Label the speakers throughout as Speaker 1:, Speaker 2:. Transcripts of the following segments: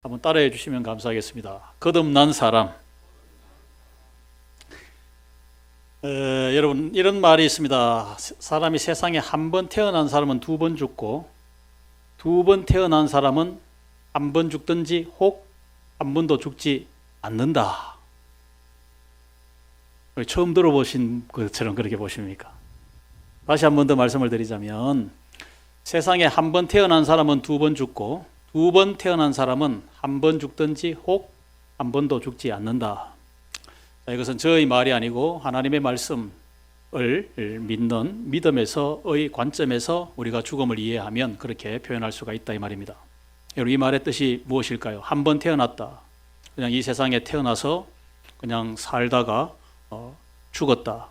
Speaker 1: 한번 따라해 주시면 감사하겠습니다. 거듭난 사람. 여러분, 이런 말이 있습니다. 사람이 세상에 한 번 태어난 사람은 두 번 죽고, 두 번 태어난 사람은 한 번 죽든지 혹 한 번도 죽지 않는다. 처음 들어보신 것처럼 그렇게 보십니까? 다시 한 번 더 말씀을 드리자면, 세상에 한 번 태어난 사람은 두 번 죽고, 두 번 태어난 사람은 한 번 죽든지 혹 한 번도 죽지 않는다. 이것은 저의 말이 아니고 하나님의 말씀을 믿는 믿음에서의 관점에서 우리가 죽음을 이해하면 그렇게 표현할 수가 있다 이 말입니다. 여러분, 이 말의 뜻이 무엇일까요? 한 번 태어났다. 그냥 이 세상에 태어나서 그냥 살다가 죽었다.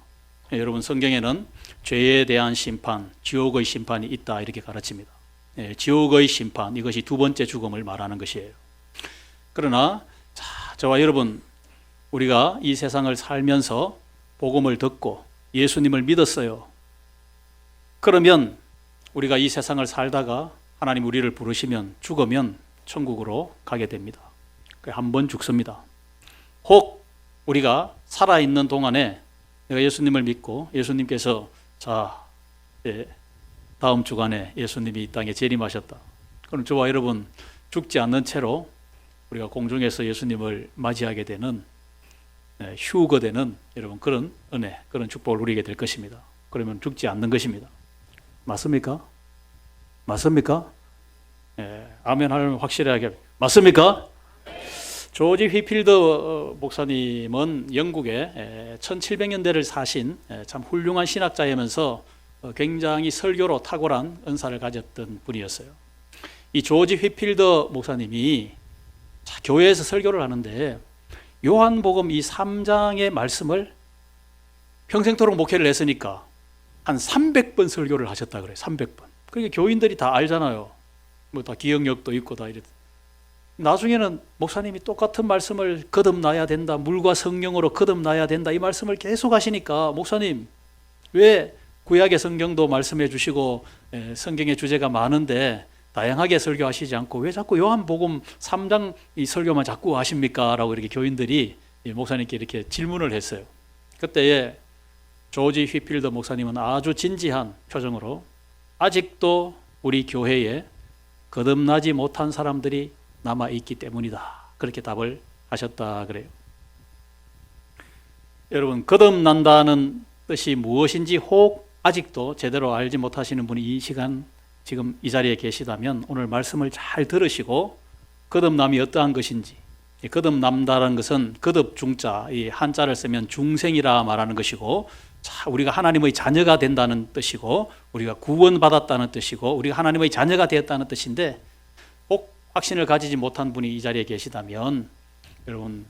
Speaker 1: 여러분, 성경에는 죄에 대한 심판, 지옥의 심판이 있다 이렇게 가르칩니다. 지옥의 심판, 이것이 두 번째 죽음을 말하는 것이에요. 그러나 저와 여러분, 우리가 이 세상을 살면서 복음을 듣고 예수님을 믿었어요. 그러면 우리가 이 세상을 살다가 하나님 우리를 부르시면 죽으면 천국으로 가게 됩니다. 한 번 죽습니다. 혹 우리가 살아있는 동안에 내가 예수님을 믿고 예수님께서 다음 주간에 예수님이 이 땅에 재림하셨다. 그럼 저와 여러분 죽지 않는 채로 우리가 공중에서 예수님을 맞이하게 되는 휴거되는 여러분 그런 은혜, 그런 축복을 누리게 될 것입니다. 그러면 죽지 않는 것입니다. 맞습니까? 맞습니까? 아멘 하면 확실하게 맞습니까? 조지 휘필더 목사님은 영국에 1700년대를 사신 참 훌륭한 신학자이면서 굉장히 설교로 탁월한 은사를 가졌던 분이었어요. 이 조지 휘필더 목사님이 교회에서 설교를 하는데 요한복음 이 3장의 말씀을 평생토록 목회를 했으니까 한 300번 설교를 하셨다 그래요. 300번. 그러니까 교인들이 다 알잖아요. 뭐 다 기억력도 있고 다 이래. 나중에는 목사님이 똑같은 말씀을 거듭나야 된다, 물과 성령으로 거듭나야 된다 이 말씀을 계속 하시니까 목사님 왜 구약의 성경도 말씀해 주시고 성경의 주제가 많은데 다양하게 설교하시지 않고 왜 자꾸 요한복음 3장 이 설교만 자꾸 하십니까? 라고 이렇게 교인들이 목사님께 이렇게 질문을 했어요. 그때에 조지 휘필더 목사님은 아주 진지한 표정으로 아직도 우리 교회에 거듭나지 못한 사람들이 남아있기 때문이다. 그렇게 답을 하셨다 그래요. 여러분, 거듭난다는 뜻이 무엇인지 혹 아직도 제대로 알지 못하시는 분이 이 시간 지금 이 자리에 계시다면 오늘 말씀을 잘 들으시고 거듭남이 어떠한 것인지, 거듭남다라는 것은 거듭 중자, 이 한자를 쓰면 중생이라 말하는 것이고 우리가 하나님의 자녀가 된다는 뜻이고 우리가 구원받았다는 뜻이고 우리가 하나님의 자녀가 되었다는 뜻인데 혹 확신을 가지지 못한 분이 이 자리에 계시다면 여러분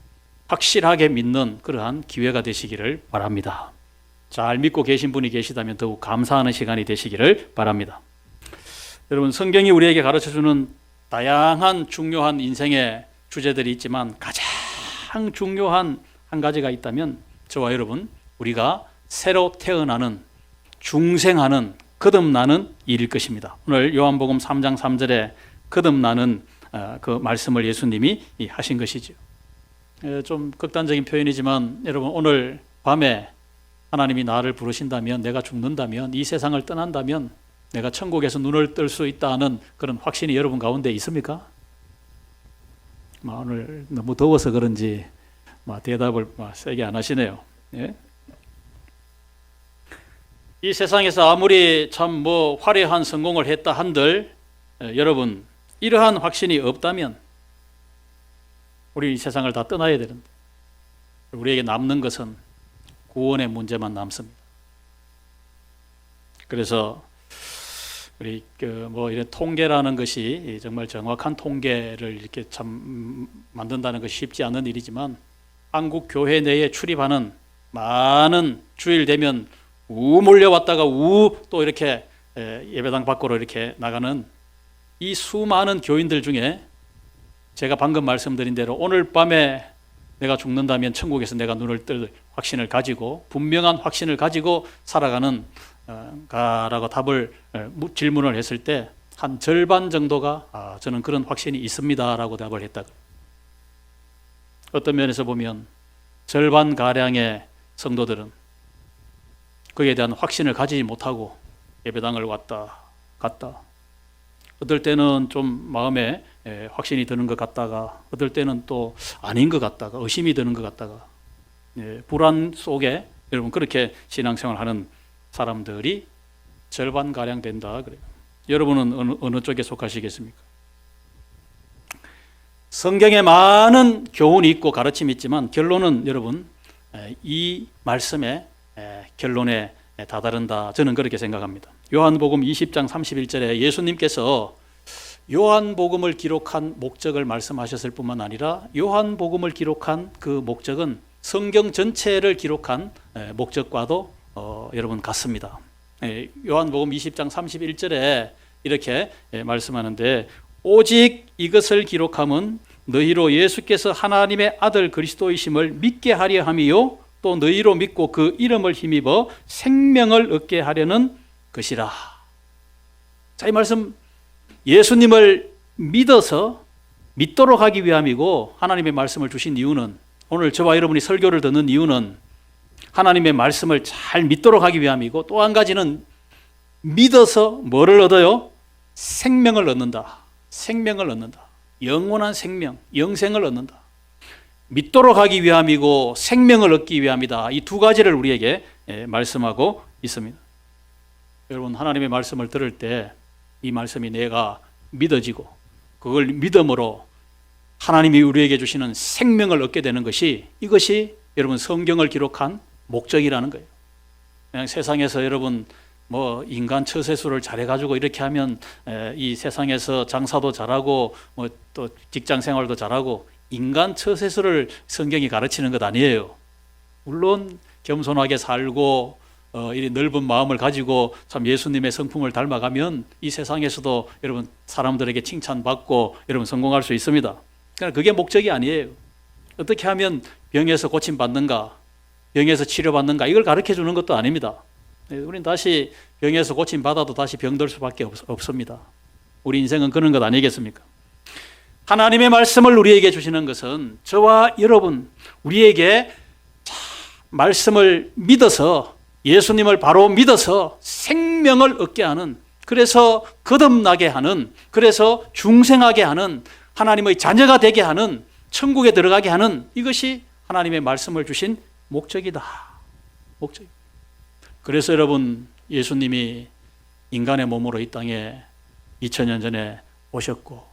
Speaker 1: 확실하게 믿는 그러한 기회가 되시기를 바랍니다. 잘 믿고 계신 분이 계시다면 더욱 감사하는 시간이 되시기를 바랍니다. 여러분, 성경이 우리에게 가르쳐주는 다양한 중요한 인생의 주제들이 있지만 가장 중요한 한 가지가 있다면 저와 여러분 우리가 새로 태어나는 중생하는 거듭나는 일일 것입니다. 오늘 요한복음 3장 3절에 거듭나는 그 말씀을 예수님이 하신 것이죠. 좀 극단적인 표현이지만 여러분 오늘 밤에 하나님이 나를 부르신다면 내가 죽는다면 이 세상을 떠난다면 내가 천국에서 눈을 뜰 수 있다는 그런 확신이 여러분 가운데 있습니까? 오늘 너무 더워서 그런지 대답을 세게 안 하시네요. 예? 이 세상에서 아무리 참 화려한 성공을 했다 한들 여러분 이러한 확신이 없다면 우리 이 세상을 다 떠나야 되는데 우리에게 남는 것은 구원의 문제만 남습니다. 그래서 우리 이런 통계라는 것이 정말 정확한 통계를 이렇게 참 만든다는 것이 쉽지 않은 일이지만 한국 교회 내에 출입하는 많은 주일 되면 몰려왔다가 또 이렇게 예배당 밖으로 이렇게 나가는 이 수많은 교인들 중에 제가 방금 말씀드린 대로 오늘 밤에 내가 죽는다면 천국에서 내가 눈을 뜰 확신을 가지고 분명한 확신을 가지고 살아가는 가라고 질문을 했을 때 한 절반 정도가 저는 그런 확신이 있습니다라고 답을 했다. 어떤 면에서 보면 절반가량의 성도들은 그에 대한 확신을 가지지 못하고 예배당을 왔다 갔다, 어떨 때는 좀 마음에 확신이 드는 것 같다가 어떨 때는 또 아닌 것 같다가 의심이 드는 것 같다가, 불안 속에 여러분 그렇게 신앙생활을 하는 사람들이 절반가량 된다 그래요. 여러분은 어느 쪽에 속하시겠습니까? 성경에 많은 교훈이 있고 가르침이 있지만 결론은 여러분 이 말씀의 결론에 다다른다, 저는 그렇게 생각합니다. 요한복음 20장 31절에 예수님께서 요한복음을 기록한 목적을 말씀하셨을 뿐만 아니라 요한복음을 기록한 그 목적은 성경 전체를 기록한 목적과도 여러분 같습니다. 요한복음 20장 31절에 이렇게 말씀하는데, 오직 이것을 기록함은 너희로 예수께서 하나님의 아들 그리스도이심을 믿게 하려 함이요 또 너희로 믿고 그 이름을 힘입어 생명을 얻게 하려는 것이라. 자, 이 말씀 예수님을 믿도록 하기 위함이고, 하나님의 말씀을 주신 이유는, 오늘 저와 여러분이 설교를 듣는 이유는 하나님의 말씀을 잘 믿도록 하기 위함이고, 또 한 가지는 믿어서 뭐를 얻어요? 생명을 얻는다. 생명을 얻는다. 영원한 생명, 영생을 얻는다. 믿도록 하기 위함이고 생명을 얻기 위함이다. 이 두 가지를 우리에게 말씀하고 있습니다. 여러분, 하나님의 말씀을 들을 때 이 말씀이 내가 믿어지고 그걸 믿음으로 하나님이 우리에게 주시는 생명을 얻게 되는 것이, 이것이 여러분 성경을 기록한 목적이라는 거예요. 그냥 세상에서 여러분 뭐 인간 처세술을 잘해가지고 이렇게 하면 이 세상에서 장사도 잘하고 뭐 또 직장 생활도 잘하고, 인간 처세술을 성경이 가르치는 것 아니에요. 물론 겸손하게 살고 이 넓은 마음을 가지고 참 예수님의 성품을 닮아가면 이 세상에서도 여러분 사람들에게 칭찬받고 여러분 성공할 수 있습니다. 그러나 그게 목적이 아니에요. 어떻게 하면 병에서 고침받는가, 병에서 치료받는가, 이걸 가르쳐 주는 것도 아닙니다. 우리는 다시 병에서 고침받아도 다시 병들 수밖에 없습니다. 우리 인생은 그런 것 아니겠습니까? 하나님의 말씀을 우리에게 주시는 것은 저와 여러분, 우리에게 말씀을 믿어서, 예수님을 바로 믿어서 생명을 얻게 하는, 그래서 거듭나게 하는, 그래서 중생하게 하는, 하나님의 자녀가 되게 하는, 천국에 들어가게 하는, 이것이 하나님의 말씀을 주신 목적이다. 목적. 그래서 여러분, 예수님이 인간의 몸으로 이 땅에 2000년 전에 오셨고,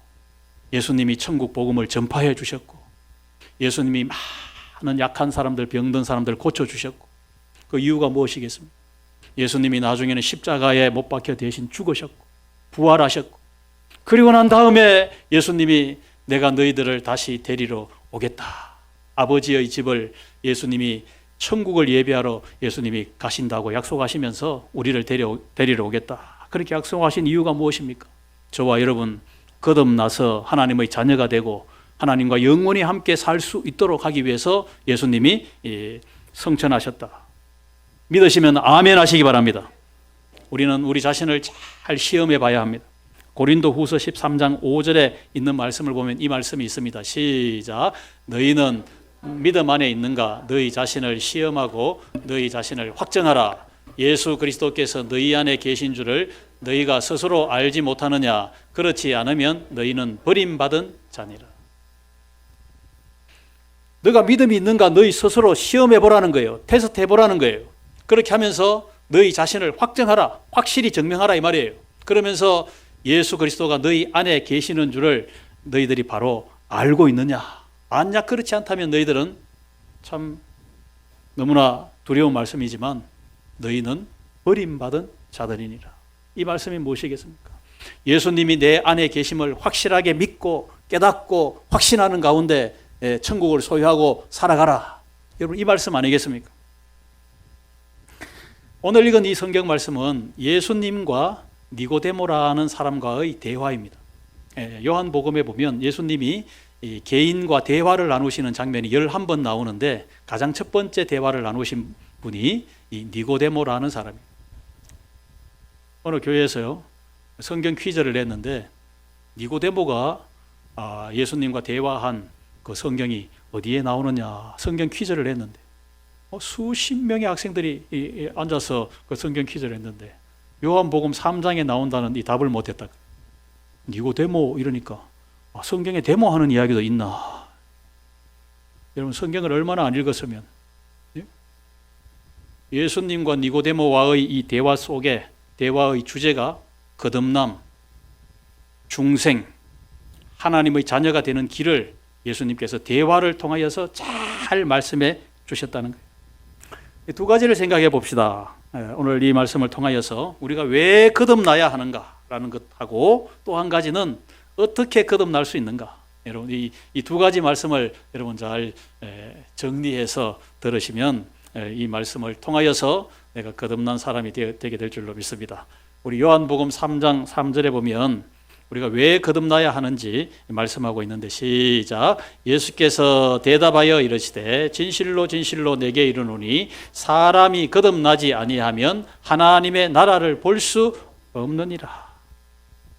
Speaker 1: 예수님이 천국 복음을 전파해 주셨고, 예수님이 많은 약한 사람들, 병든 사람들 고쳐주셨고, 그 이유가 무엇이겠습니까? 예수님이 나중에는 십자가에 못 박혀 대신 죽으셨고 부활하셨고, 그리고 난 다음에 예수님이 내가 너희들을 다시 데리러 오겠다. 아버지의 집을 예수님이 천국을 예배하러 예수님이 가신다고 약속하시면서 우리를 데리러 오겠다. 그렇게 약속하신 이유가 무엇입니까? 저와 여러분 거듭나서 하나님의 자녀가 되고 하나님과 영원히 함께 살 수 있도록 하기 위해서 예수님이 성천하셨다. 믿으시면 아멘 하시기 바랍니다. 우리는 우리 자신을 잘 시험해 봐야 합니다. 고린도후서 13장 5절에 있는 말씀을 보면 이 말씀이 있습니다. 시작. 너희는 믿음 안에 있는가? 너희 자신을 시험하고 너희 자신을 확정하라. 예수 그리스도께서 너희 안에 계신 줄을 너희가 스스로 알지 못하느냐? 그렇지 않으면 너희는 버림받은 자니라. 너가 믿음이 있는가? 너희 스스로 시험해 보라는 거예요. 테스트해 보라는 거예요. 그렇게 하면서 너희 자신을 확정하라, 확실히 증명하라 이 말이에요. 그러면서 예수 그리스도가 너희 안에 계시는 줄을 너희들이 바로 알고 있느냐? 아냐? 그렇지 않다면 너희들은 참 너무나 두려운 말씀이지만 너희는 버림받은 자들이니라. 이 말씀이 무엇이겠습니까? 예수님이 내 안에 계심을 확실하게 믿고 깨닫고 확신하는 가운데 천국을 소유하고 살아가라. 여러분, 이 말씀 아니겠습니까? 오늘 읽은 이 성경 말씀은 예수님과 니고데모라는 사람과의 대화입니다. 요한복음에 보면 예수님이 개인과 대화를 나누시는 장면이 11번 나오는데 가장 첫 번째 대화를 나누신 분이 이 니고데모라는 사람입니다. 어느 교회에서요, 성경 퀴즈를 냈는데 니고데모가 예수님과 대화한 그 성경이 어디에 나오느냐 성경 퀴즈를 했는데 수십 명의 학생들이 앉아서 그 성경 퀴즈를 했는데 요한복음 3장에 나온다는 이 답을 못했다. 니고데모 이러니까 성경에 데모하는 이야기도 있나? 여러분 성경을 얼마나 안 읽었으면 예수님과 니고데모와의 이 대화 속에 대화의 주제가 거듭남, 중생, 하나님의 자녀가 되는 길을 예수님께서 대화를 통하여서 잘 말씀해 주셨다는 거예요. 이 두 가지를 생각해 봅시다. 오늘 이 말씀을 통하여서 우리가 왜 거듭나야 하는가라는 것하고 또 한 가지는 어떻게 거듭날 수 있는가. 여러분 이 두 가지 말씀을 여러분 잘 정리해서 들으시면 이 말씀을 통하여서 내가 거듭난 사람이 되게 될 줄로 믿습니다. 우리 요한복음 3장 3절에 보면 우리가 왜 거듭나야 하는지 말씀하고 있는데 시작. 예수께서 대답하여 이르시되 진실로 진실로 내게 이르노니 사람이 거듭나지 아니하면 하나님의 나라를 볼 수 없느니라.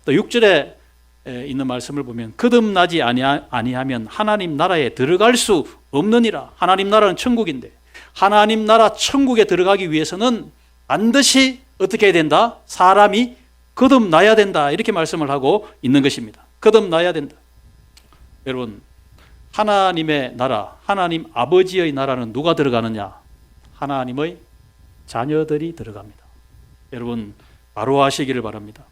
Speaker 1: 또 6절에 있는 말씀을 보면 거듭나지 아니하면 하나님 나라에 들어갈 수 없느니라. 하나님 나라는 천국인데 하나님 나라 천국에 들어가기 위해서는 반드시 어떻게 해야 된다? 사람이 거듭나야 된다. 이렇게 말씀을 하고 있는 것입니다. 거듭나야 된다. 여러분 하나님의 나라, 하나님 아버지의 나라는 누가 들어가느냐? 하나님의 자녀들이 들어갑니다. 여러분 바로 아시기를 바랍니다.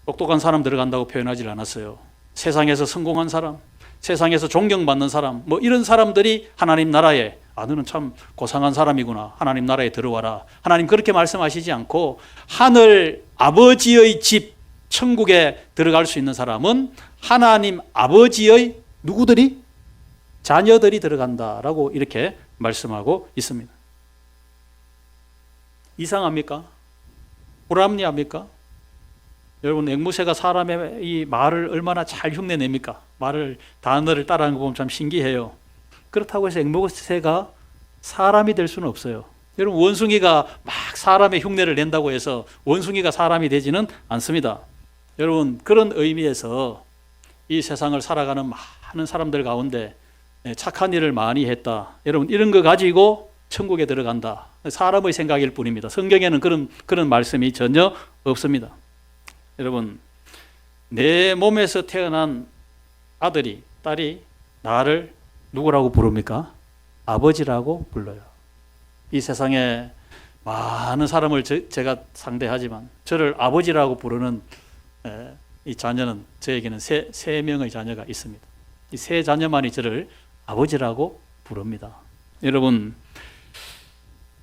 Speaker 1: 똑똑한 사람 들어간다고 표현하지 않았어요. 세상에서 성공한 사람, 세상에서 존경받는 사람, 뭐 이런 사람들이 하나님 나라에 너는 참 고상한 사람이구나. 하나님 나라에 들어와라. 하나님 그렇게 말씀하시지 않고 하늘 아버지의 집 천국에 들어갈 수 있는 사람은 하나님 아버지의 누구들이? 자녀들이 들어간다라고 이렇게 말씀하고 있습니다. 이상합니까? 불합리합니까? 여러분 앵무새가 사람의 이 말을 얼마나 잘 흉내냅니까? 단어를 따라하는 거 보면 참 신기해요. 그렇다고 해서 앵무새가 사람이 될 수는 없어요. 여러분 원숭이가 막 사람의 흉내를 낸다고 해서 원숭이가 사람이 되지는 않습니다. 여러분 그런 의미에서 이 세상을 살아가는 많은 사람들 가운데 착한 일을 많이 했다. 여러분 이런 거 가지고 천국에 들어간다. 사람의 생각일 뿐입니다. 성경에는 그런 말씀이 전혀 없습니다. 여러분 내 몸에서 태어난 아들이 딸이 나를 누구라고 부릅니까? 아버지라고 불러요. 이 세상에 많은 사람을 제가 상대하지만 저를 아버지라고 부르는 이 자녀는 저에게는 세 명의 자녀가 있습니다. 이 세 자녀만이 저를 아버지라고 부릅니다. 여러분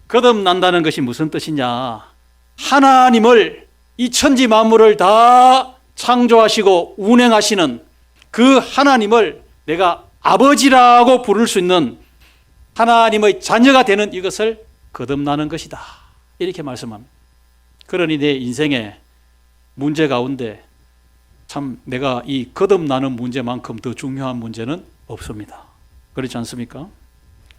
Speaker 1: 거듭난다는 것이 무슨 뜻이냐? 하나님을 이 천지 만물을 다 창조하시고 운행하시는 그 하나님을 내가 아버지라고 부를 수 있는 하나님의 자녀가 되는 이것을 거듭나는 것이다. 이렇게 말씀합니다. 그러니 내 인생의 문제 가운데 참 내가 이 거듭나는 문제만큼 더 중요한 문제는 없습니다. 그렇지 않습니까?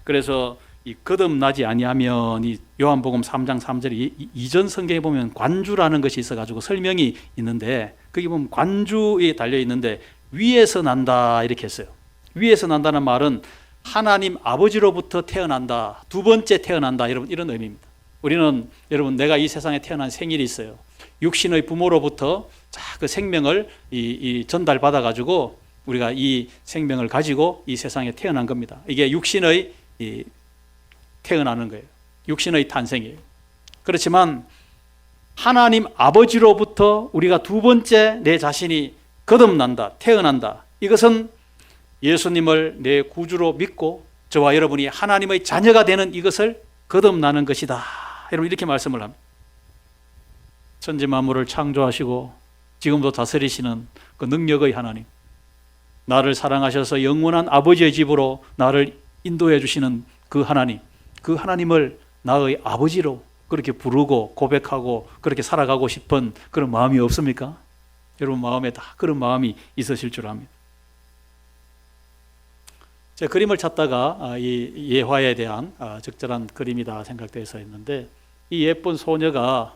Speaker 1: 그래서 이 거듭나지 아니하면 이 요한복음 3장 3절에 이전 성경에 보면 관주라는 것이 있어가지고 설명이 있는데 거기 보면 관주에 달려 있는데 위에서 난다 이렇게 했어요. 위에서 난다는 말은 하나님 아버지로부터 태어난다. 두 번째 태어난다. 여러분 이런 의미입니다. 우리는 여러분 내가 이 세상에 태어난 생일이 있어요. 육신의 부모로부터 그 생명을 전달받아 가지고 우리가 이 생명을 가지고 이 세상에 태어난 겁니다. 이게 육신의 태어나는 거예요. 육신의 탄생이에요. 그렇지만 하나님 아버지로부터 우리가 두 번째 내 자신이 거듭난다, 태어난다. 이것은 예수님을 내 구주로 믿고 저와 여러분이 하나님의 자녀가 되는 이것을 거듭나는 것이다. 여러분 이렇게 말씀을 합니다. 천지 만물을 창조하시고 지금도 다스리시는 그 능력의 하나님, 나를 사랑하셔서 영원한 아버지의 집으로 나를 인도해 주시는 그 하나님, 그 하나님을 나의 아버지로 그렇게 부르고 고백하고 그렇게 살아가고 싶은 그런 마음이 없습니까? 여러분 마음에 다 그런 마음이 있으실 줄 압니다. 제가 그림을 찾다가 이 예화에 대한 적절한 그림이다 생각돼서 했는데 이 예쁜 소녀가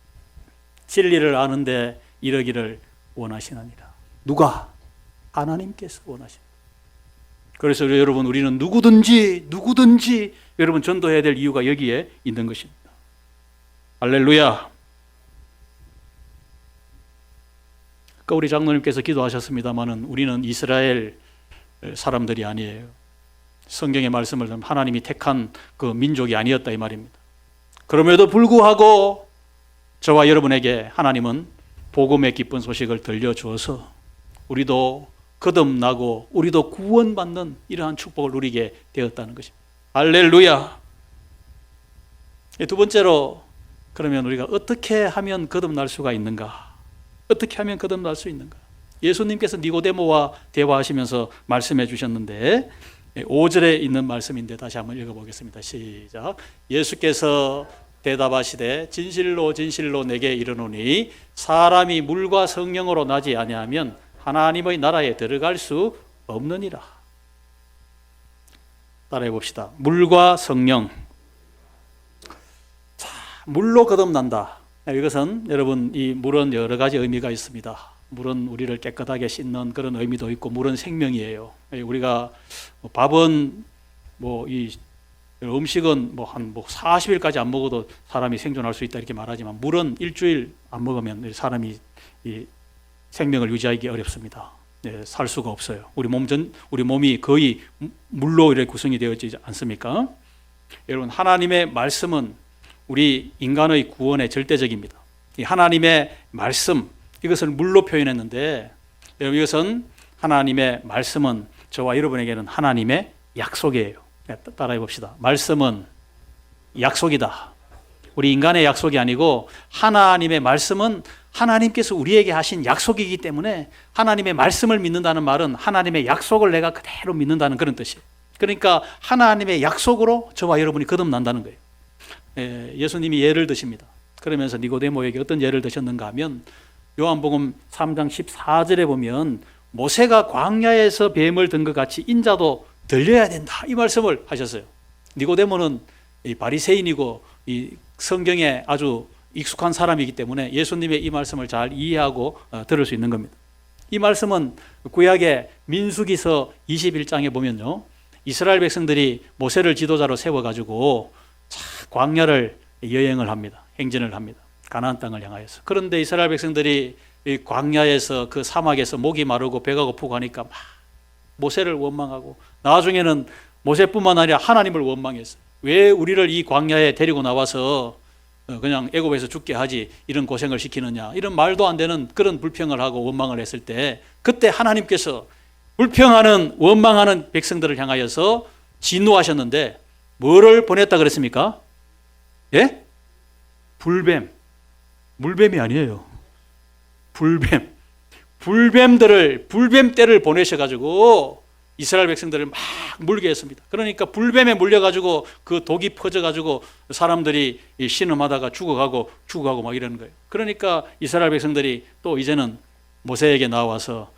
Speaker 1: 진리를 아는데 이르기를 원하시느니라. 누가? 하나님께서 원하십니다. 그래서 여러분, 우리는 누구든지 여러분 전도해야 될 이유가 여기에 있는 것입니다. 할렐루야. 아까 우리 장로님께서 기도하셨습니다마는 우리는 이스라엘 사람들이 아니에요. 성경의 말씀을 들으면 하나님이 택한 그 민족이 아니었다 이 말입니다. 그럼에도 불구하고 저와 여러분에게 하나님은 복음의 기쁜 소식을 들려주어서 우리도 거듭나고 우리도 구원받는 이러한 축복을 누리게 되었다는 것입니다. 할렐루야. 두 번째로, 그러면 우리가 어떻게 하면 거듭날 수가 있는가? 어떻게 하면 거듭날 수 있는가? 예수님께서 니고데모와 대화하시면서 말씀해 주셨는데 5절에 있는 말씀인데 다시 한번 읽어보겠습니다. 시작. 예수께서 대답하시되 진실로 진실로 내게 이르노니 사람이 물과 성령으로 나지 아니하면 하나님의 나라에 들어갈 수 없느니라. 따라해 봅시다. 물과 성령. 자, 물로 거듭난다. 이것은 여러분, 이 물은 여러 가지 의미가 있습니다. 물은 우리를 깨끗하게 씻는 그런 의미도 있고, 물은 생명이에요. 우리가 밥은 이 음식은 한 40일까지 안 먹어도 사람이 생존할 수 있다 이렇게 말하지만, 물은 일주일 안 먹으면 사람이 이 생명을 유지하기 어렵습니다. 네, 살 수가 없어요. 우리 몸이 거의 물로 이렇게 구성이 되어 있지 않습니까? 여러분, 하나님의 말씀은 우리 인간의 구원의 절대적입니다. 이 하나님의 말씀, 이것을 물로 표현했는데, 여러분, 이것은 하나님의 말씀은 저와 여러분에게는 하나님의 약속이에요. 따라해 봅시다. 말씀은 약속이다. 우리 인간의 약속이 아니고 하나님의 말씀은 하나님께서 우리에게 하신 약속이기 때문에, 하나님의 말씀을 믿는다는 말은 하나님의 약속을 내가 그대로 믿는다는 그런 뜻이에요. 그러니까 하나님의 약속으로 저와 여러분이 거듭난다는 거예요. 예수님이 예를 드십니다. 그러면서 니고데모에게 어떤 예를 드셨는가 하면, 요한복음 3장 14절에 보면 모세가 광야에서 뱀을 든 것 같이 인자도 들려야 된다 이 말씀을 하셨어요. 니고데모는 바리새인이고 이 성경에 아주 익숙한 사람이기 때문에 예수님의 이 말씀을 잘 이해하고 들을 수 있는 겁니다. 이 말씀은 구약의 민수기서 21장에 보면요, 이스라엘 백성들이 모세를 지도자로 세워가지고 광야를 여행을 합니다. 행진을 합니다. 가나안 땅을 향하여서. 그런데 이스라엘 백성들이 이 광야에서, 그 사막에서 목이 마르고 배가 고프고 하니까 막 모세를 원망하고, 나중에는 모세뿐만 아니라 하나님을 원망했어요. 왜 우리를 이 광야에 데리고 나와서 그냥 애굽에서 죽게 하지, 이런 고생을 시키느냐, 이런 말도 안 되는 그런 불평을 하고 원망을 했을 때, 그때 하나님께서 불평하는 원망하는 백성들을 향하여서 진노하셨는데 뭐를 보냈다 그랬습니까? 예? 불뱀. 물뱀이 아니에요. 불뱀떼를 보내셔가지고 이스라엘 백성들을 막 물게 했습니다. 그러니까 불뱀에 물려가지고 그 독이 퍼져가지고 사람들이 신음하다가 죽어가고 막 이러는 거예요. 그러니까 이스라엘 백성들이 또 이제는 모세에게 나와서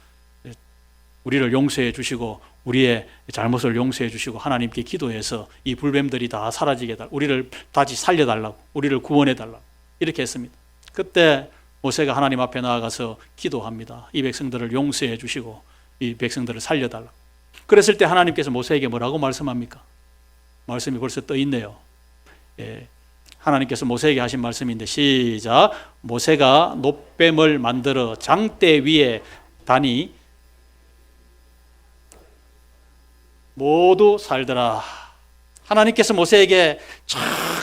Speaker 1: 우리를 용서해 주시고 우리의 잘못을 용서해 주시고 하나님께 기도해서 이 불뱀들이 다 사라지게 달라고, 우리를 다시 살려달라고, 우리를 구원해 달라고 이렇게 했습니다. 그때 모세가 하나님 앞에 나아가서 기도합니다. 이 백성들을 용서해 주시고 이 백성들을 살려달라고. 그랬을 때 하나님께서 모세에게 뭐라고 말씀합니까? 말씀이 벌써 떠 있네요. 하나님께서 모세에게 하신 말씀인데, 시작. 모세가 놋뱀을 만들어 장대 위에 다니 모두 살더라. 하나님께서 모세에게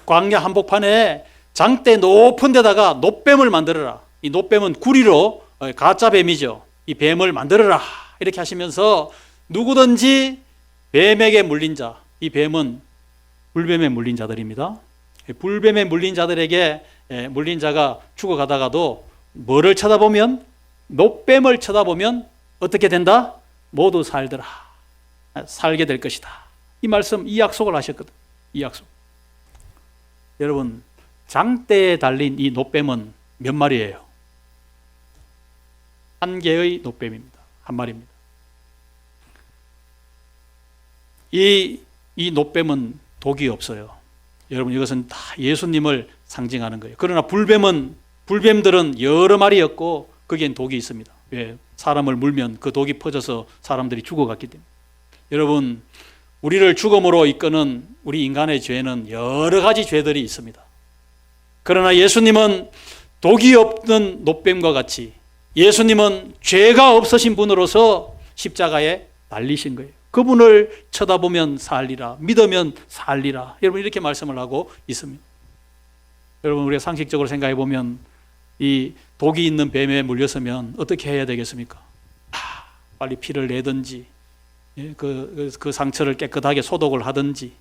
Speaker 1: 광야 한복판에 장대 높은 데다가 놋뱀을 만들어라. 이 놋뱀은 구리로, 가짜 뱀이죠. 이 뱀을 만들어라 이렇게 하시면서, 누구든지 뱀에게 물린 자, 이 뱀은 불뱀에 물린 자들입니다. 불뱀에 물린 자들에게 물린 자가 죽어가다가도 뭐를 쳐다보면, 놋뱀을 쳐다보면 어떻게 된다? 모두 살더라. 살게 될 것이다. 이 말씀, 이 약속을 하셨거든. 이 약속. 여러분, 장대에 달린 이 놋뱀은 몇 마리예요? 한 개의 놋뱀입니다. 한 마리입니다. 이 놋뱀은 독이 없어요. 여러분, 이것은 다 예수님을 상징하는 거예요. 그러나 불뱀은 불뱀들은 여러 마리였고 거기엔 독이 있습니다. 왜? 사람을 물면 그 독이 퍼져서 사람들이 죽어갔기 때문에. 여러분, 우리를 죽음으로 이끄는 우리 인간의 죄는 여러 가지 죄들이 있습니다. 그러나 예수님은 독이 없는 노뱀과 같이 예수님은 죄가 없으신 분으로서 십자가에 달리신 거예요. 그분을 쳐다보면 살리라, 믿으면 살리라. 여러분, 이렇게 말씀을 하고 있습니다. 여러분, 우리가 상식적으로 생각해 보면 이 독이 있는 뱀에 물렸으면 어떻게 해야 되겠습니까? 빨리 피를 내든지 그 상처를 깨끗하게 소독을 하든지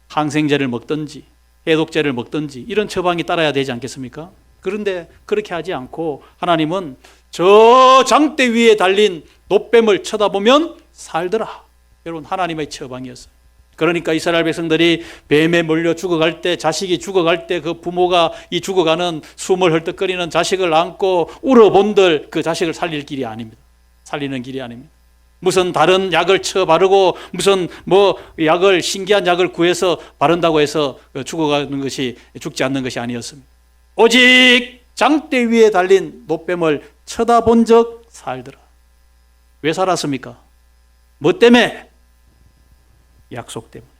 Speaker 1: 항생제를 먹든지 해독제를 먹든지 이런 처방이 따라야 되지 않겠습니까? 그런데 그렇게 하지 않고 하나님은 저 장대 위에 달린 노뱀을 쳐다보면 살더라. 여러분, 하나님의 처방이었어요. 그러니까 이스라엘 백성들이 뱀에 몰려 죽어갈 때, 자식이 죽어갈 때 그 부모가 이 죽어가는 숨을 헐떡거리는 자식을 안고 울어본들 그 자식을 살릴 길이 아닙니다. 살리는 길이 아닙니다. 무슨 다른 약을 쳐 바르고 무슨 약을 신기한 약을 구해서 바른다고 해서 죽어가는 것이, 죽지 않는 것이 아니었습니다. 오직 장대 위에 달린 노뱀을 쳐다본 적 살더라. 왜 살았습니까? 뭐 때문에? 약속 때문에.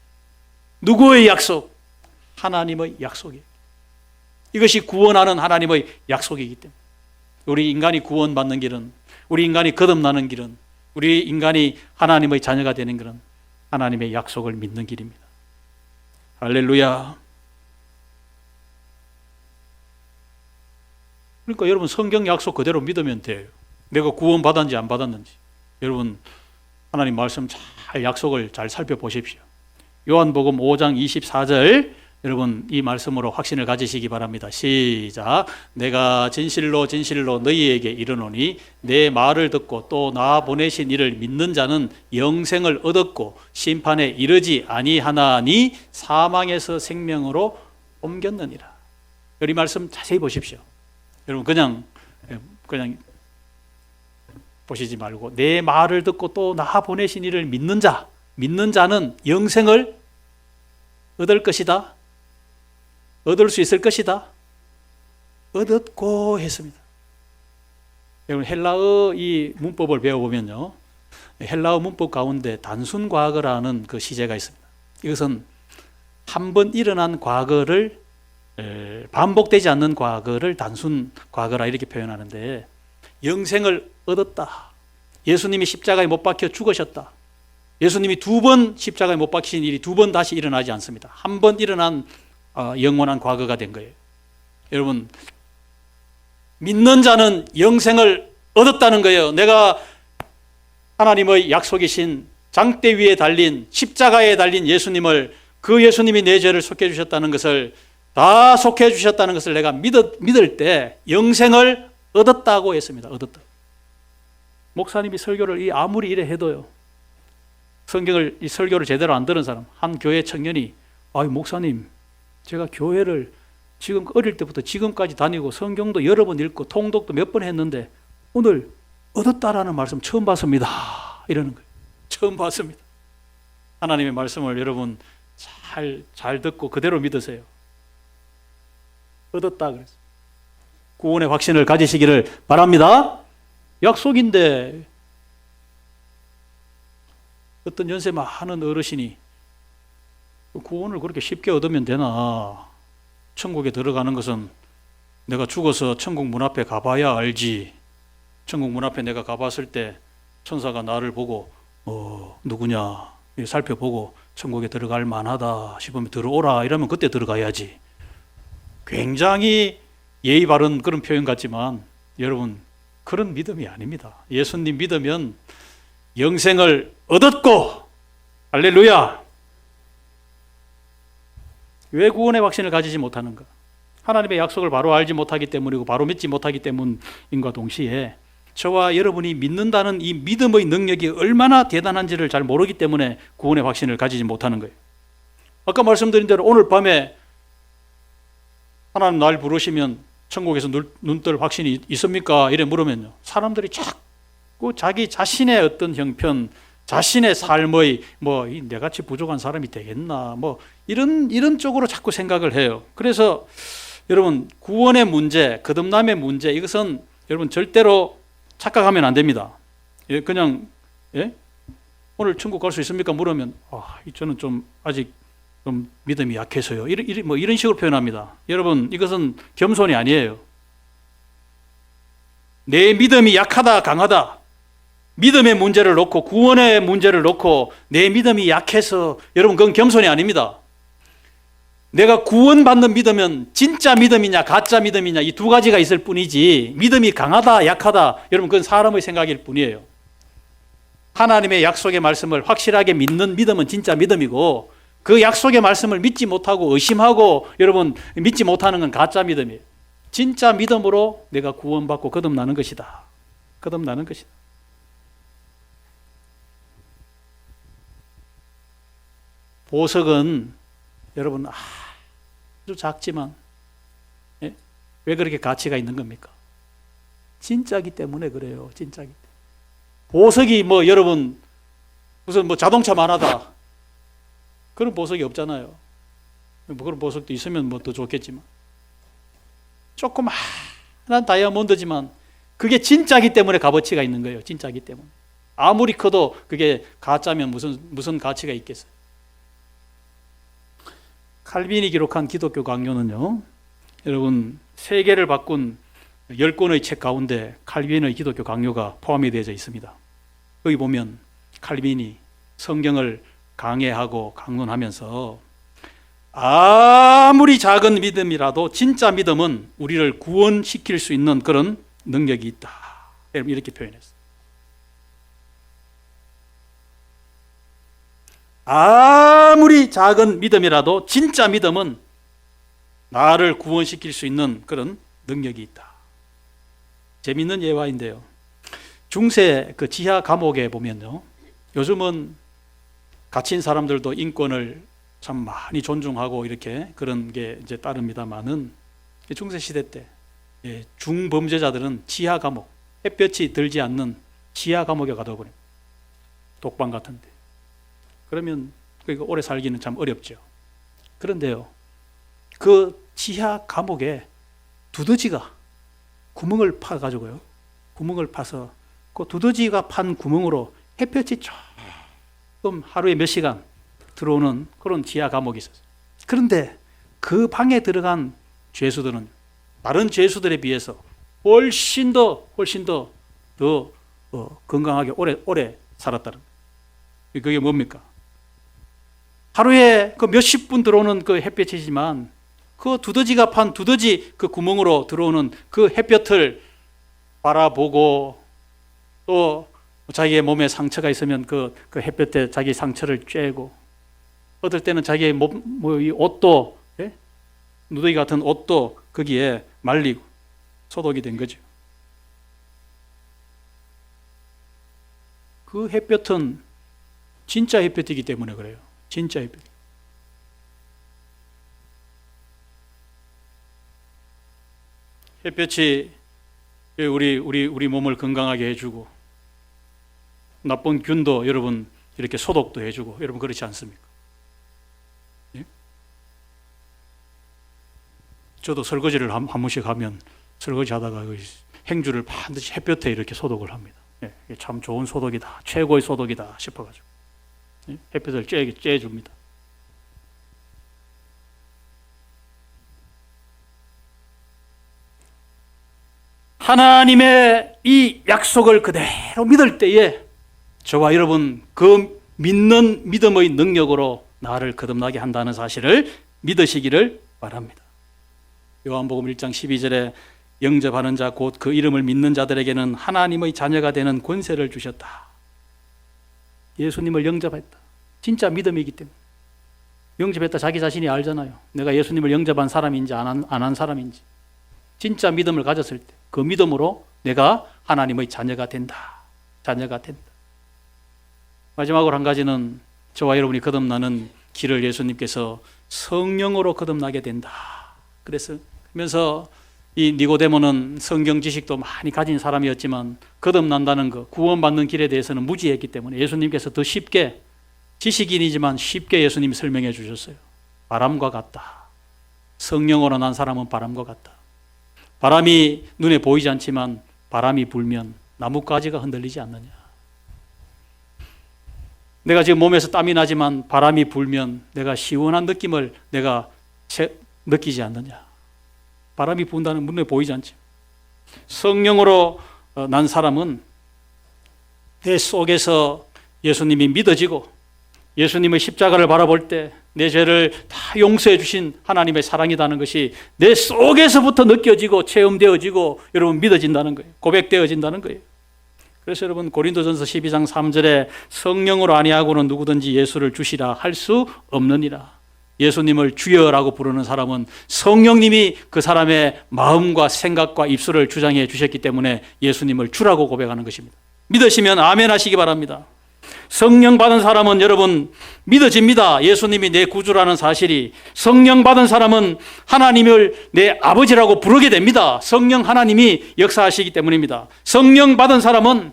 Speaker 1: 누구의 약속? 하나님의 약속이에요. 이것이 구원하는 하나님의 약속이기 때문에. 우리 인간이 구원받는 길은, 우리 인간이 거듭나는 길은, 우리 인간이 하나님의 자녀가 되는 길은 하나님의 약속을 믿는 길입니다. 할렐루야. 그러니까 여러분, 성경 약속 그대로 믿으면 돼요. 내가 구원받았는지 안 받았는지. 여러분, 하나님 말씀 잘 약속을 잘 살펴보십시오. 요한복음 5장 24절, 여러분 이 말씀으로 확신을 가지시기 바랍니다. 시작. 내가 진실로 진실로 너희에게 이르노니 내 말을 듣고 또 나 보내신 이를 믿는 자는 영생을 얻었고 심판에 이르지 아니하나니 사망에서 생명으로 옮겼느니라. 이 말씀 자세히 보십시오. 여러분, 그냥 보시지 말고 내 말을 듣고 또 나 보내신 이를 믿는 자는 영생을 얻을 것이다. 얻을 수 있을 것이다. 얻었고 했습니다. 여러분, 헬라어 이 문법을 배워보면요, 헬라어 문법 가운데 단순 과거라는 그 시제가 있습니다. 이것은 한 번 일어난 과거를, 반복되지 않는 과거를 단순 과거라 이렇게 표현하는데, 영생을 얻었다. 예수님이 십자가에 못 박혀 죽으셨다. 예수님이 두 번 십자가에 못 박히신 일이 두 번 다시 일어나지 않습니다. 한 번 일어난 영원한 과거가 된 거예요. 여러분, 믿는 자는 영생을 얻었다는 거예요. 내가 하나님의 약속이신 장대 위에 달린, 십자가에 달린 예수님을, 그 예수님이 내 죄를 속해 주셨다는 것을, 다 속해 주셨다는 것을 내가 믿을 때 영생을 얻었다고 했습니다. 얻었다. 목사님이 설교를 아무리 이래 해도요, 성경을, 이 설교를 제대로 안 들은 사람, 한 교회 청년이, 목사님, 제가 교회를 지금 어릴 때부터 지금까지 다니고 성경도 여러 번 읽고 통독도 몇 번 했는데 오늘 얻었다라는 말씀 처음 봤습니다. 이러는 거예요. 처음 봤습니다. 하나님의 말씀을 여러분 잘 듣고 그대로 믿으세요. 얻었다 그랬어요. 구원의 확신을 가지시기를 바랍니다. 약속인데 어떤 연세 많은 어르신이 구원을 그렇게 쉽게 얻으면 되나? 천국에 들어가는 것은 내가 죽어서 천국 문 앞에 가봐야 알지. 천국 문 앞에 내가 가봤을 때 천사가 나를 보고 누구냐 살펴보고 천국에 들어갈 만하다 싶으면 들어오라 이러면 그때 들어가야지. 굉장히 예의 바른 그런 표현 같지만 여러분, 그런 믿음이 아닙니다. 예수님 믿으면 영생을 얻었고, 할렐루야. 왜 구원의 확신을 가지지 못하는가? 하나님의 약속을 바로 알지 못하기 때문이고 바로 믿지 못하기 때문인과 동시에 저와 여러분이 믿는다는 이 믿음의 능력이 얼마나 대단한지를 잘 모르기 때문에 구원의 확신을 가지지 못하는 거예요. 아까 말씀드린 대로 오늘 밤에 하나님 날 부르시면 천국에서 눈뜰 확신이 있습니까? 이래 물으면요, 사람들이 자꾸 자기 자신의 어떤 형편, 자신의 삶의 내같이 부족한 사람이 되겠나 이런 쪽으로 자꾸 생각을 해요. 그래서 여러분 구원의 문제, 거듭남의 문제, 이것은 여러분 절대로 착각하면 안 됩니다. 그냥 오늘 천국 갈 수 있습니까? 물으면 저는 좀 아직 좀 믿음이 약해서요. 이런 식으로 표현합니다. 여러분 이것은 겸손이 아니에요. 내 믿음이 약하다, 강하다, 믿음의 문제를 놓고 구원의 문제를 놓고 내 믿음이 약해서, 여러분 그건 겸손이 아닙니다. 내가 구원받는 믿음은 진짜 믿음이냐 가짜 믿음이냐 이 두 가지가 있을 뿐이지, 믿음이 강하다 약하다, 여러분 그건 사람의 생각일 뿐이에요. 하나님의 약속의 말씀을 확실하게 믿는 믿음은 진짜 믿음이고, 그 약속의 말씀을 믿지 못하고 의심하고 여러분 믿지 못하는 건 가짜 믿음이에요. 진짜 믿음으로 내가 구원받고 거듭나는 것이다. 거듭나는 것이다. 보석은 여러분 아주 작지만 왜 그렇게 가치가 있는 겁니까? 진짜기 때문에 그래요. 진짜기 때문에. 보석이 여러분 무슨 자동차만 하다 그런 보석이 없잖아요. 그런 보석도 있으면 더 좋겠지만, 조그마한 다이아몬드지만 그게 진짜기 때문에 값어치가 있는 거예요. 진짜기 때문에. 아무리 커도 그게 가짜면 무슨 가치가 있겠어요. 칼빈이 기록한 기독교 강요는요, 여러분 세계를 바꾼 10권의 책 가운데 칼빈의 기독교 강요가 포함이 되어 있습니다. 여기 보면 칼빈이 성경을 강해하고 강론하면서 아무리 작은 믿음이라도 진짜 믿음은 우리를 구원시킬 수 있는 그런 능력이 있다, 이렇게 표현했어요. 아무리 작은 믿음이라도 진짜 믿음은 나를 구원시킬 수 있는 그런 능력이 있다. 재미있는 예화인데요, 중세 그 지하 감옥에 보면요, 요즘은 갇힌 사람들도 인권을 참 많이 존중하고 이렇게 그런 게 이제 따릅니다만은, 중세 시대 때 중범죄자들은 지하 감옥, 햇볕이 들지 않는 지하 감옥에 가둬버립니다. 독방 같은데. 그러면 오래 살기는 참 어렵죠. 그런데요, 그 지하 감옥에 두더지가 구멍을 파가지고요, 구멍을 파서 그 두더지가 판 구멍으로 햇볕이 조금 하루에 몇 시간 들어오는 그런 지하 감옥이 있었어요. 그런데 그 방에 들어간 죄수들은 다른 죄수들에 비해서 훨씬 더 건강하게 오래 살았다는 거예요. 그게 뭡니까? 하루에 그 몇십 분 들어오는 그 햇볕이지만 그 두더지가 판 두더지 그 구멍으로 들어오는 그 햇볕을 바라보고, 또 자기의 몸에 상처가 있으면 그 햇볕에 자기 상처를 쬐고, 어떨 때는 자기의 이 옷도, 누더기 같은 옷도 거기에 말리고 소독이 된 거죠. 그 햇볕은 진짜 햇볕이기 때문에 그래요. 진짜 햇볕. 햇볕이 우리 몸을 건강하게 해주고, 나쁜 균도 여러분 이렇게 소독도 해주고, 여러분 그렇지 않습니까? 예? 저도 설거지를 한 번씩 하면 설거지 하다가 행주를 반드시 햇볕에 이렇게 소독을 합니다. 예, 참 좋은 소독이다, 최고의 소독이다 싶어가지고 햇볕을 쬐줍니다. 하나님의 이 약속을 그대로 믿을 때에 저와 여러분 그 믿는 믿음의 능력으로 나를 거듭나게 한다는 사실을 믿으시기를 바랍니다. 요한복음 1장 12절에 영접하는 자 곧 그 이름을 믿는 자들에게는 하나님의 자녀가 되는 권세를 주셨다. 예수님을 영접했다. 진짜 믿음이기 때문에. 영접했다 자기 자신이 알잖아요. 내가 예수님을 영접한 사람인지 안 한 사람인지. 진짜 믿음을 가졌을 때 그 믿음으로 내가 하나님의 자녀가 된다. 자녀가 된다. 마지막으로 한 가지는 저와 여러분이 거듭나는 길을 예수님께서 성령으로 거듭나게 된다. 그러면서 이 니고데모는 성경 지식도 많이 가진 사람이었지만 거듭난다는 것, 구원받는 길에 대해서는 무지했기 때문에 예수님께서 더 쉽게, 지식인이지만 쉽게 예수님이 설명해 주셨어요. 바람과 같다. 성령으로 난 사람은 바람과 같다. 바람이 눈에 보이지 않지만 바람이 불면 나뭇가지가 흔들리지 않느냐. 내가 지금 몸에서 땀이 나지만 바람이 불면 내가 시원한 느낌을 내가 느끼지 않느냐. 바람이 분다는 눈에 보이지 않지. 성령으로 난 사람은 내 속에서 예수님이 믿어지고 예수님의 십자가를 바라볼 때 내 죄를 다 용서해 주신 하나님의 사랑이라는 것이 내 속에서부터 느껴지고 체험되어지고 여러분 믿어진다는 거예요. 고백되어진다는 거예요. 그래서 여러분 고린도전서 12장 3절에 성령으로 아니하고는 누구든지 예수를 주시라 할 수 없느니라. 예수님을 주여라고 부르는 사람은 성령님이 그 사람의 마음과 생각과 입술을 주장해 주셨기 때문에 예수님을 주라고 고백하는 것입니다. 믿으시면 아멘 하시기 바랍니다. 성령 받은 사람은 여러분 믿어집니다. 예수님이 내 구주라는 사실이. 성령 받은 사람은 하나님을 내 아버지라고 부르게 됩니다. 성령 하나님이 역사하시기 때문입니다. 성령 받은 사람은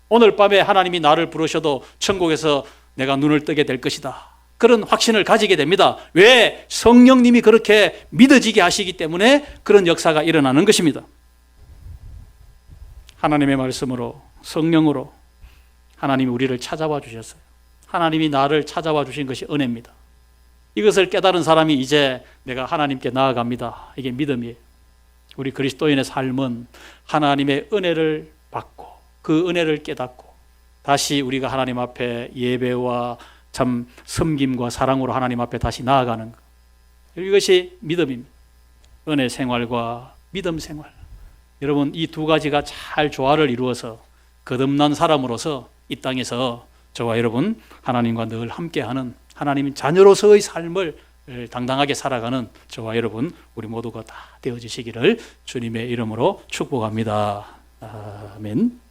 Speaker 1: 오늘 밤에 하나님이 나를 부르셔도 천국에서 내가 눈을 뜨게 될 것이다. 그런 확신을 가지게 됩니다. 왜? 성령님이 그렇게 믿어지게 하시기 때문에 그런 역사가 일어나는 것입니다. 하나님의 말씀으로 성령으로 하나님이 우리를 찾아와 주셨어요. 하나님이 나를 찾아와 주신 것이 은혜입니다. 이것을 깨달은 사람이 이제 내가 하나님께 나아갑니다. 이게 믿음이에요. 우리 그리스도인의 삶은 하나님의 은혜를 받고 그 은혜를 깨닫고 다시 우리가 하나님 앞에 예배와 참 섬김과 사랑으로 하나님 앞에 다시 나아가는 것. 이것이 믿음입니다. 은혜 생활과 믿음 생활. 여러분 이 두 가지가 잘 조화를 이루어서 거듭난 사람으로서 이 땅에서 저와 여러분 하나님과 늘 함께하는 하나님 자녀로서의 삶을 당당하게 살아가는 저와 여러분 우리 모두가 다 되어지시기를 주님의 이름으로 축복합니다. 아멘.